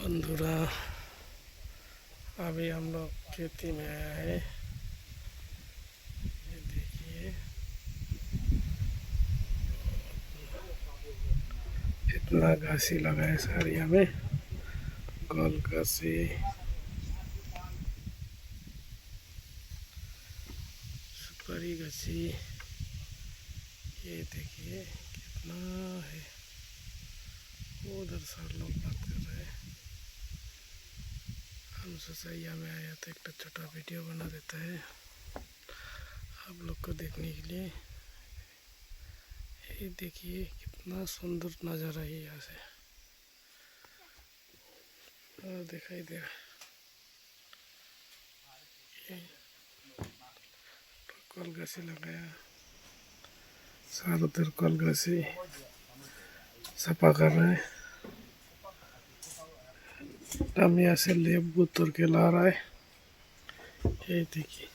बंधुरा अभी हम लोग खेती में आया है। ये देखिए इतना घासी लगा है साड़िया में, गोल घासी, सुपारी घासी। ये देखिए कितना है। उधर सर लोग बात कर रहे हैं। हम सोचा यहाँ में आया तो एक छोटा वीडियो बना देता है आप लोग को देखने के लिए। ये देखिए कितना सुंदर नज़ारा है यहाँ से दिखाई दे रहा है। कल घासी लगाया, सारा उधर कल घासी सफा कर रहे हैं। हम यहाँ से लेबू तोड़ के ला रहा है। ये देखिए